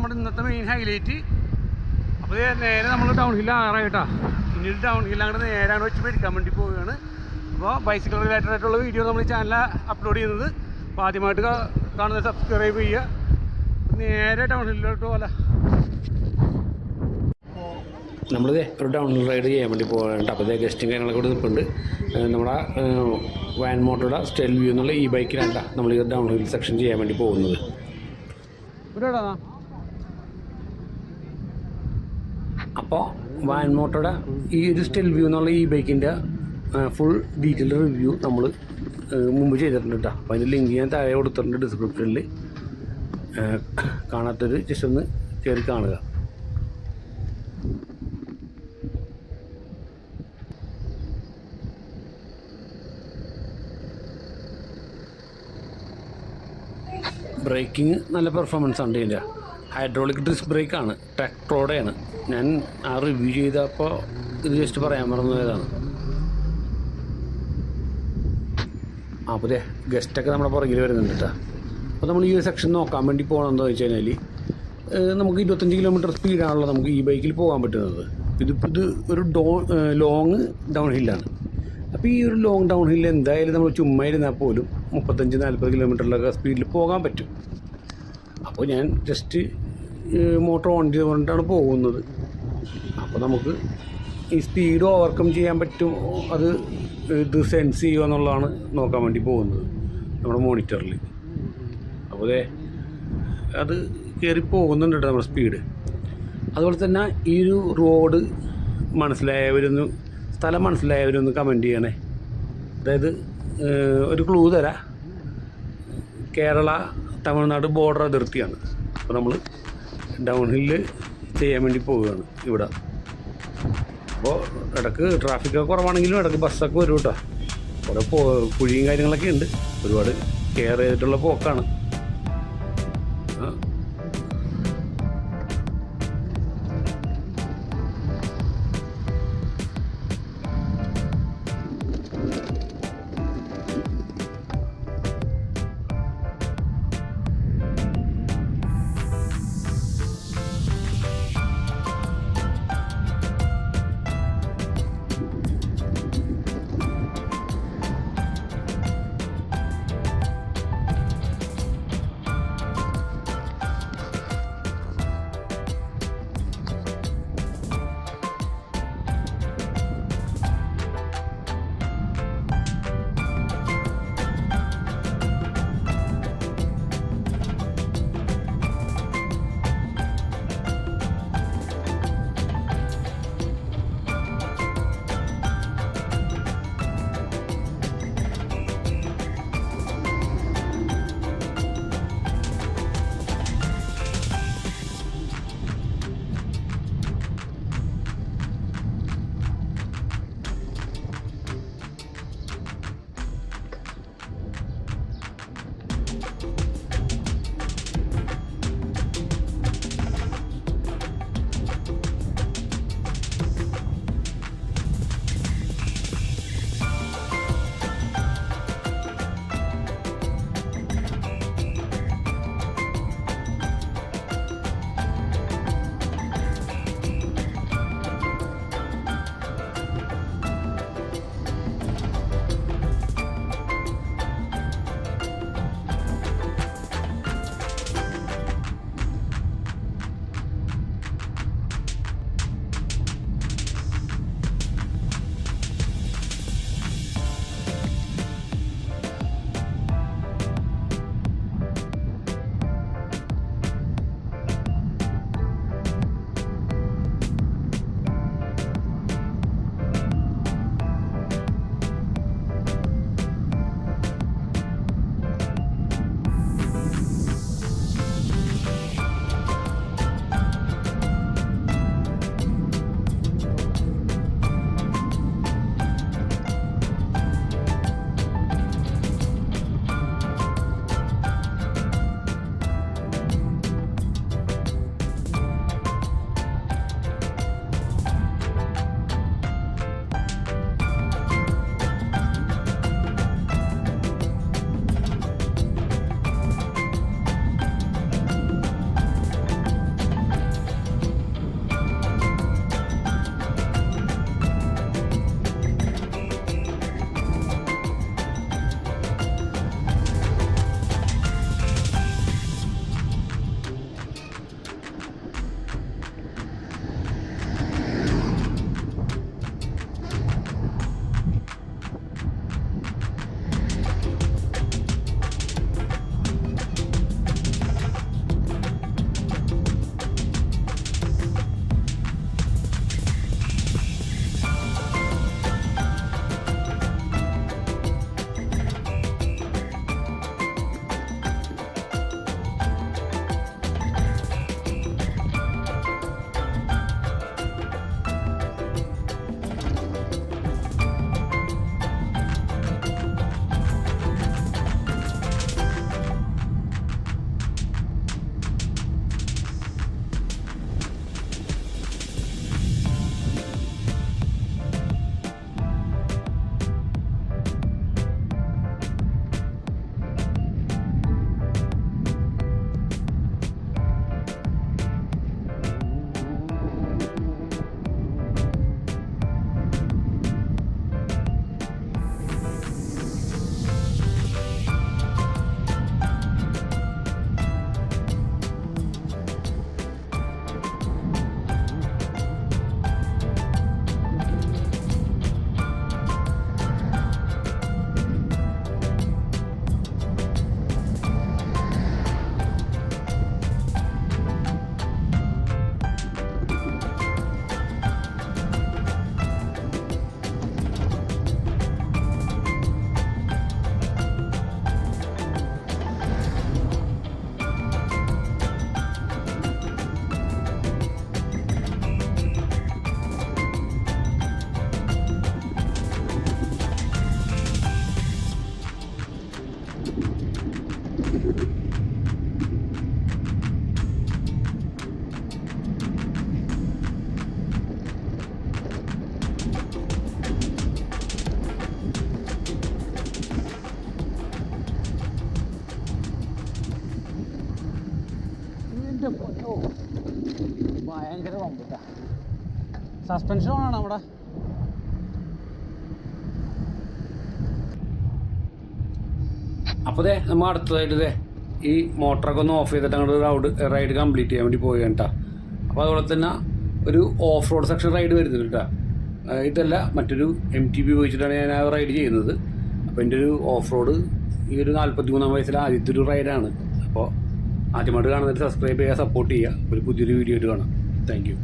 നമ്മുടെ ഇന്നത്തെ main highlight. അപ്പോൾ നേരെ നമ്മൾ ഡൗൺ ഹില്ല് ആറായിട്ടാ. പിന്നീട് ഡൗൺ ഹില്ല് അങ്ങോട്ട് നേരാണ് വെച്ച് മേടിക്കാൻ വേണ്ടി പോവുകയാണ്. അപ്പോൾ ബൈസിക്കിൾ റിലേറ്റഡ് ആയിട്ടുള്ള വീഡിയോ നമ്മൾ ഈ ചാനലിൽ അപ്ലോഡ് ചെയ്യുന്നത്. അപ്പോൾ ആദ്യമായിട്ട് കാണുന്നത് സബ്സ്ക്രൈബ് ചെയ്യുക. നേരെ ഡൗൺ ഹില്ലിലോട്ട് പോലെ നമ്മളിത് ഒരു ഡൗൺ ഹിൽ റൈഡ് ചെയ്യാൻ വേണ്ടി പോകാനുണ്ട്. അപ്പോൾ ഗസ്റ്റും കാര്യങ്ങളൊക്കെ കൂടി നിൽപ്പുണ്ട്. നമ്മുടെ വാൻ മോട്ടോയുടെ സ്റ്റെൽ വ്യൂ എന്നുള്ള ഈ ബൈക്കിലാണ് നമ്മൾ ഈ ഡൗൺ ഹിൽ സെക്ഷൻ ചെയ്യാൻ വേണ്ടി പോകുന്നത്. അപ്പോൾ വാൻ മോട്ടോയുടെ ഈ ഒരു സ്റ്റെൽ വ്യൂ എന്നുള്ള ഈ ബൈക്കിൻ്റെ ഫുൾ ഡീറ്റെയിൽ റിവ്യൂ നമ്മൾ മുമ്പ് ചെയ്തിട്ടുണ്ട് കേട്ടോ. അപ്പോൾ അതിൻ്റെ ലിങ്ക് ഞാൻ താഴെ കൊടുത്തിട്ടുണ്ട് ഡിസ്ക്രിപ്ഷനിൽ. കാണാത്തൊരു ജസ്റ്റ് ഒന്ന് കയറി കാണുക. ബ്രേക്കിങ് നല്ല പെർഫോമൻസ് ഉണ്ട്. ഇതിൻ്റെ ഹൈഡ്രോളിക് ഡിസ്ക് ബ്രേക്കാണ്, ടെക്ട്രോടെയാണ്. ഞാൻ ആ റിവ്യൂ ചെയ്തപ്പോൾ ഇത് ജസ്റ്റ് പറയാൻ മറന്നതാണ്. അപ്പോൾ ഗസ്റ്റൊക്കെ നമ്മുടെ പുറകിൽ വരുന്നുണ്ട് കേട്ടോ. അപ്പോൾ നമ്മൾ ഈ ഒരു സെക്ഷൻ നോക്കാൻ വേണ്ടി പോകണമെന്ന് വെച്ച് കഴിഞ്ഞാൽ നമുക്ക് 25 കിലോമീറ്റർ സ്പീഡാണല്ലോ നമുക്ക് ഈ ബൈക്കിൽ പോകാൻ പറ്റുന്നത്. ഇത് ഒരു ലോങ് ഡൗൺ ഹില്ലാണ്. അപ്പോൾ ഈ ഒരു ലോങ് ഡൗൺ ഹില്ല് എന്തായാലും നമ്മൾ ചുമ്മാ ഇരുന്നാൽ പോലും 35-40 കിലോമീറ്ററിലൊക്കെ സ്പീഡിൽ പോകാൻ പറ്റും. അപ്പോൾ ഞാൻ ജസ്റ്റ് മോട്ടോർ ഓൺ ചെയ്തുകൊണ്ടാണ് പോകുന്നത്. അപ്പോൾ നമുക്ക് ഈ സ്പീഡ് ഓവർകം ചെയ്യാൻ പറ്റും, അത് ഇത് സെൻസ് ചെയ്യുക എന്നുള്ളതാണ് നോക്കാൻ വേണ്ടി പോകുന്നത് നമ്മുടെ മോണിറ്ററിൽ. അപ്പോൾ അത് കയറി പോകുന്നുണ്ട് കേട്ടോ നമ്മുടെ സ്പീഡ്. അതുപോലെ തന്നെ ഈ ഒരു റോഡ് മനസ്സിലായവരൊന്ന്, സ്ഥലം മനസ്സിലായവരൊന്ന് കമൻറ്റ് ചെയ്യണേ. അതായത് ഒരു ക്ലൂ തരാം. കേരള തമിഴ്നാട് ബോർഡർ അതിർത്തിയാണ്. അപ്പോൾ നമ്മൾ ഡൗൺ ഹില്ല് ചെയ്യാൻ വേണ്ടി പോവുകയാണ് ഇവിടെ. അപ്പോൾ ഇടയ്ക്ക് ട്രാഫിക്കൊക്കെ കുറവാണെങ്കിലും ഇടയ്ക്ക് ബസ്സൊക്കെ വരും കേട്ടോ. കുറേ കുഴിയും കാര്യങ്ങളൊക്കെ ഉണ്ട്. ഒരുപാട് കെയർ ചെയ്തിട്ടുള്ള പോക്കാണ്. എൻ്റെ പൊന്നോ, ഭയങ്കര പമ്പിട്ട. സസ്പെൻഷൻ ഓണാണ് നമ്മുടെ. അപ്പോൾ നമ്മൾ അടുത്തതായിട്ട് ഈ മോട്ടറൊക്കെ ഒന്ന് ഓഫ് ചെയ്തിട്ട് അങ്ങോട്ട് റൈഡ് കംപ്ലീറ്റ് ചെയ്യാൻ വേണ്ടി പോയി കേട്ടോ. അപ്പോൾ അതുപോലെ തന്നെ ഒരു ഓഫ് റോഡ് സെക്ഷൻ റൈഡ് വരുന്നുണ്ട് കേട്ടോ. ഇതല്ല, മറ്റൊരു MTB ഉപയോഗിച്ചിട്ടാണ് ഞാൻ ആ റൈഡ് ചെയ്യുന്നത്. അപ്പോൾ എൻ്റെ ഒരു ഓഫ് റോഡ് ഈ ഒരു 43-ാം വയസ്സിലെ ആദ്യത്തെ ഒരു റൈഡാണ്. അപ്പോൾ ആദ്യമായിട്ട് കാണുന്നതിൽ സബ്സ്ക്രൈബ് ചെയ്യുക, സപ്പോർട്ട് ചെയ്യുക. ഒരു പുതിയൊരു വീഡിയോ ആയിട്ട് കാണാം. Thank you.